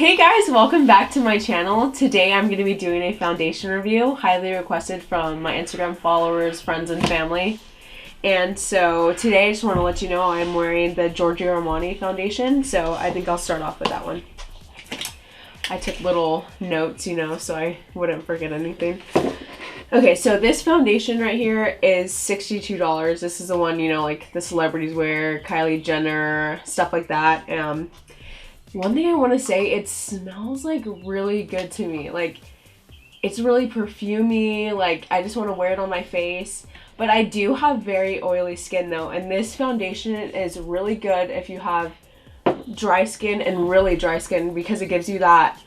Hey guys, welcome back to my channel. Today I'm going to be doing a foundation review, highly requested from my Instagram followers, friends, and family. And so today I just want to let you know I'm wearing the Giorgio Armani foundation, so I think I'll start off with that one. I took little notes, so I wouldn't forget anything. Okay, so this foundation right here is $62. This is the one, like the celebrities wear, Kylie Jenner, stuff like that. One thing I want to say, it smells like really good to me. Like, it's really perfumey. Like, I just want to wear it on my face. But I do have very oily skin though, and this foundation is really good if you have dry skin and really dry skin, because it gives you that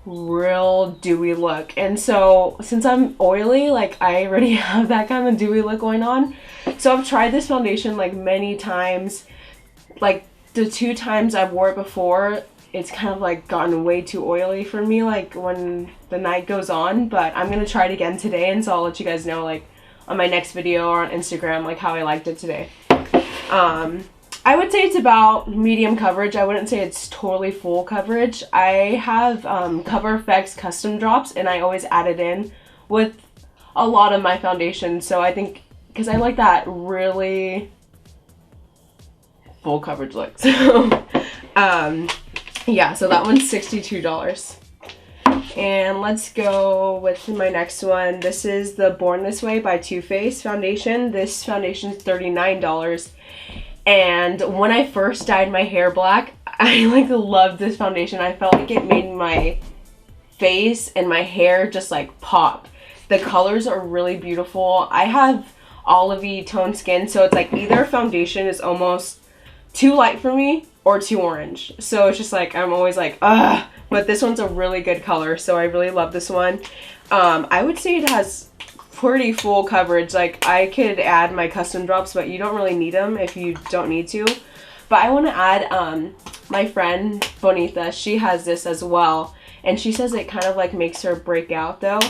real dewy look. And so since I'm oily, like, I already have that kind of dewy look going on. So I've tried this foundation like many times. Like, the 2 times I've wore it before, it's kind of like gotten way too oily for me, like when the night goes on. But I'm gonna try it again today, and so I'll let you guys know, like, on my next video or on Instagram, like, how I liked it today. I would say it's about medium coverage. I wouldn't say it's totally full coverage. I have Coverfix custom drops, and I always add it in with a lot of my foundation. So I think, because I like that really full coverage look. So yeah, so that one's $62. And let's go with my next one. This is the Born This Way by Too Faced foundation. This foundation is $39. And when I first dyed my hair black, I loved this foundation. I felt like it made my face and my hair just like pop. The colors are really beautiful. I have olivey toned skin, so it's like either foundation is almost too light for me or too orange. So it's just like, I'm always like, ugh. But this one's a really good color, so I really love this one. I would say it has pretty full coverage. Like, I could add my custom drops, but you don't really need them if you don't need to. But I want to add my friend Bonita. She has this as well, and she says it kind of like makes her break out though.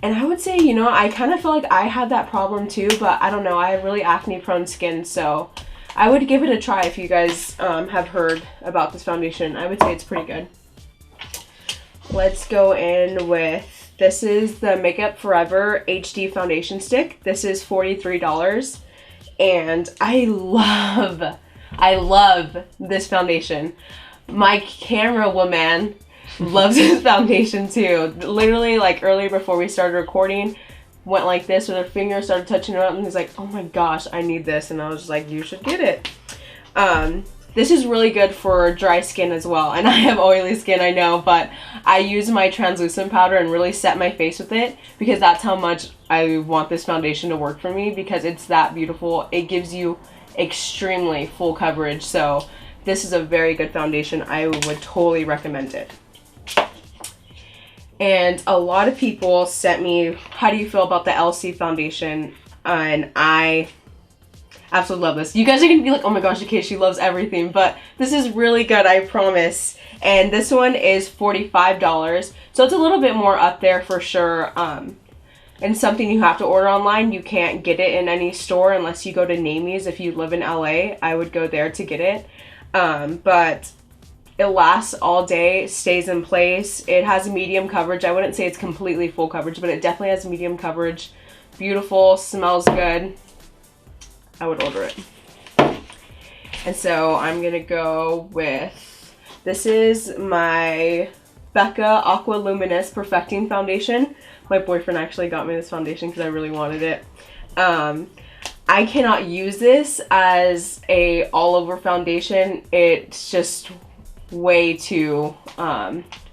And I would say, I kind of feel like I had that problem too, but I don't know, I have really acne prone skin, so I would give it a try if you guys have heard about this foundation. I would say it's pretty good. Let's go in with, this is the Makeup Forever HD foundation stick. This is $43, and I love this foundation. My camera woman loves this foundation too. Literally, like, earlier before we started recording, went like this with her finger, started touching it up, and he's like, oh my gosh, I need this. And I was just like, you should get it. This is really good for dry skin as well. And I have oily skin, I know, but I use my translucent powder and really set my face with it, because that's how much I want this foundation to work for me, because it's that beautiful. It gives you extremely full coverage. So this is a very good foundation. I would totally recommend it. And a lot of people sent me, how do you feel about the LC foundation? And I absolutely love this. You guys are gonna be like, oh my gosh, okay, she loves everything, but this is really good, I promise. And this one is $45, so it's a little bit more up there for sure. And something you have to order online. You can't get it in any store unless you go to Namie's. If you live in LA, I would go there to get it. But it lasts all day, stays in place. It has medium coverage. I wouldn't say it's completely full coverage, but it definitely has medium coverage. Beautiful, smells good. I would order it. And so I'm gonna go with, this is my Becca Aqua Luminous Perfecting Foundation. My boyfriend actually got me this foundation because I really wanted it. I cannot use this as a all over foundation. It's just way too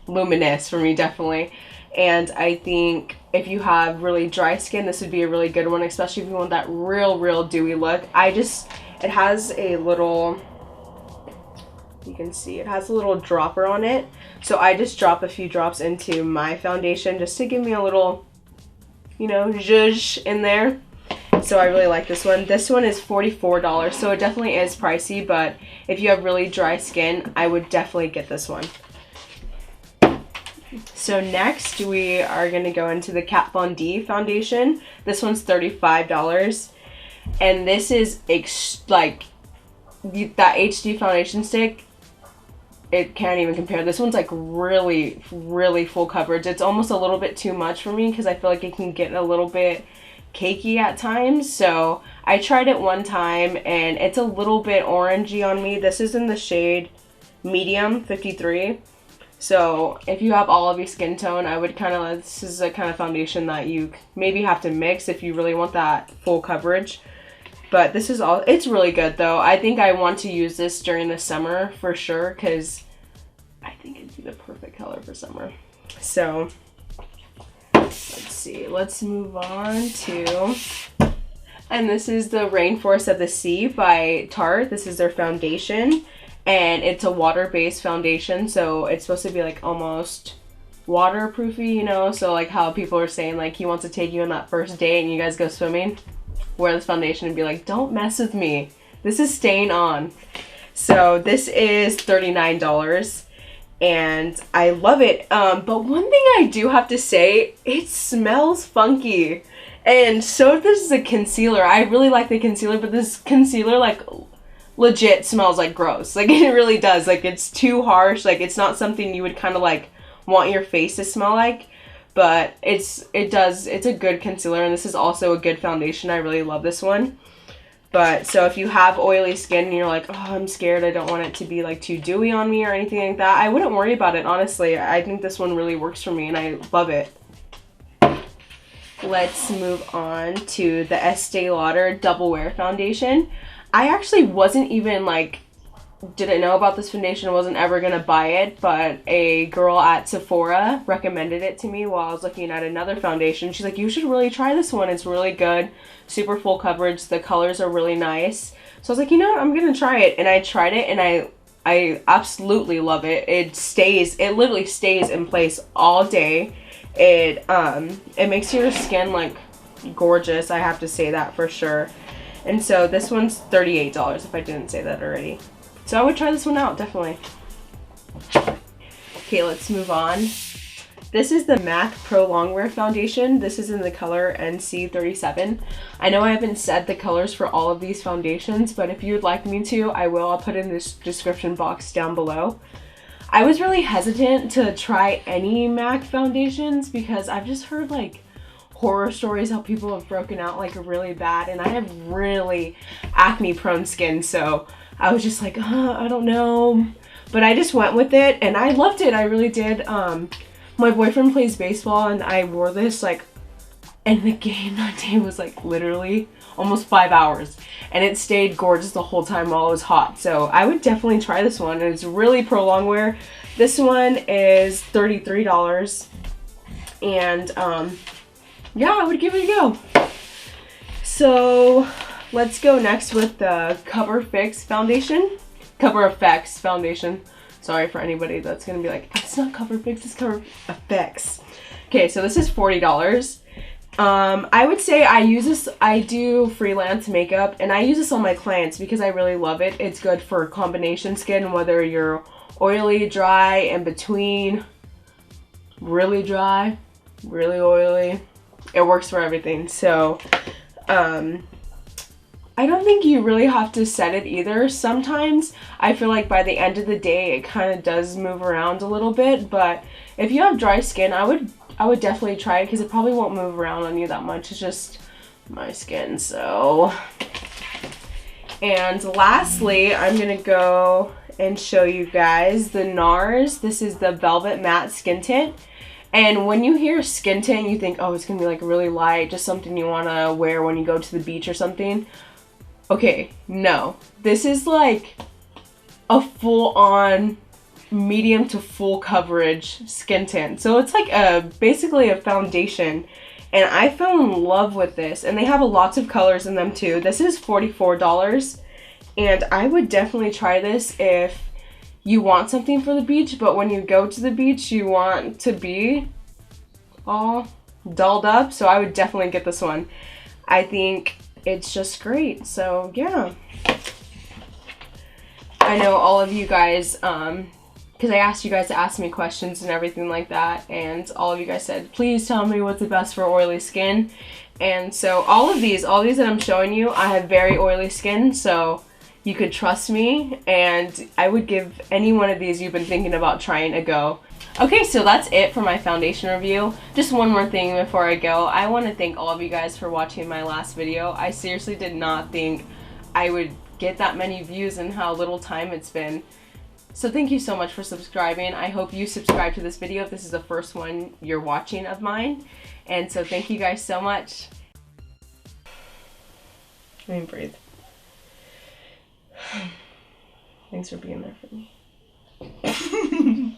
luminous for me, definitely. And I think if you have really dry skin, this would be a really good one, especially if you want that real dewy look. It has a little, you can see it has a little dropper on it, so I just drop a few drops into my foundation just to give me a little, zhuzh in there. So I really like this one. This one is $44, so it definitely is pricey, but if you have really dry skin, I would definitely get this one. So next we are going to go into the Kat Von D foundation. This one's $35, and this is like that HD foundation stick it can't even compare. This one's like really, really full coverage. It's almost a little bit too much for me because I feel like it can get a little bit cakey at times. So I tried it one time and it's a little bit orangey on me. This is in the shade medium 53. So if you have olive skin tone, I would kind of, this is a kind of foundation that you maybe have to mix if you really want that full coverage. But this is all, it's really good though. I think I want to use this during the summer for sure because I think it'd be the perfect color for summer. So let's see, let's move on to, and this is the Rainforest of the Sea by Tarte. This is their foundation. And it's a water-based foundation, so it's supposed to be like almost waterproofy, you know? So like how people are saying like he wants to take you on that first date and you guys go swimming, wear this foundation and be like, don't mess with me. This is staying on. So this is $39 and I love it. But one thing I do have to say, it smells funky. And so this is a concealer. I really like the concealer, but this concealer like legit smells like gross. Like it really does. Like it's too harsh. Like it's not something you would kind of like want your face to smell like, but it's a good concealer, and this is also a good foundation. I really love this one. But so if you have oily skin and you're like, oh, I'm scared, I don't want it to be like too dewy on me or anything like that, I wouldn't worry about it, honestly. I think this one really works for me and I love it. Let's move on to the Estee Lauder Double Wear Foundation. I actually wasn't even like, didn't know about this foundation, wasn't ever gonna buy it, but a girl at Sephora recommended it to me while I was looking at another foundation. She's like, you should really try this one, it's really good, super full coverage, the colors are really nice. So I was like, you know what, I'm gonna try it, and I tried it and I absolutely love it. It literally stays in place all day. It makes your skin like gorgeous, I have to say that for sure. And so this one's $38 if I didn't say that already. So I would try this one out, definitely. Okay, let's move on. This is the MAC Pro Longwear Foundation. This is in the color NC37. I know I haven't said the colors for all of these foundations, but if you'd like me to, I will. I'll put in this description box down below. I was really hesitant to try any MAC foundations because I've just heard like horror stories how people have broken out like really bad, and I have really acne prone skin, so I was just like, I don't know, but I just went with it and I loved it. I really did. My boyfriend plays baseball and I wore this like, and the game that day was like literally almost 5 hours and it stayed gorgeous the whole time while it was hot. So I would definitely try this one. It's really pro long wear. This one is $33 and yeah, I would give it a go. So let's go next with the Coverfix Foundation. Coverfix Foundation. Sorry for anybody that's gonna be like, it's not Coverfix, it's Coverfix. Okay, so this is $40. I would say I do freelance makeup and I use this on my clients because I really love it. It's good for combination skin, whether you're oily, dry, in between, really dry, really oily. It works for everything. So I don't think you really have to set it either. Sometimes I feel like by the end of the day it kind of does move around a little bit, but if you have dry skin, I would definitely try it because it probably won't move around on you that much. It's just my skin. So, and lastly, I'm gonna go and show you guys the NARS. This is the Velvet Matte Skin Tint. And when you hear skin tint, you think, oh, it's gonna be like really light, just something you wanna wear when you go to the beach or something. Okay, no. This is like a full-on medium to full coverage skin tint. So it's like basically a foundation. And I fell in love with this. And they have lots of colors in them too. This is $44. And I would definitely try this if you want something for the beach, but when you go to the beach, you want to be all dolled up. So I would definitely get this one. I think it's just great. So yeah, I know all of you guys, because I asked you guys to ask me questions and everything like that, and all of you guys said, please tell me what's the best for oily skin. And so all these that I'm showing you, I have very oily skin, so you could trust me, and I would give any one of these you've been thinking about trying a go. Okay, so that's it for my foundation review. Just one more thing before I go. I want to thank all of you guys for watching my last video. I seriously did not think I would get that many views in how little time it's been. So thank you so much for subscribing. I hope you subscribe to this video if this is the first one you're watching of mine. And so thank you guys so much. Let me breathe. Thanks for being there for me.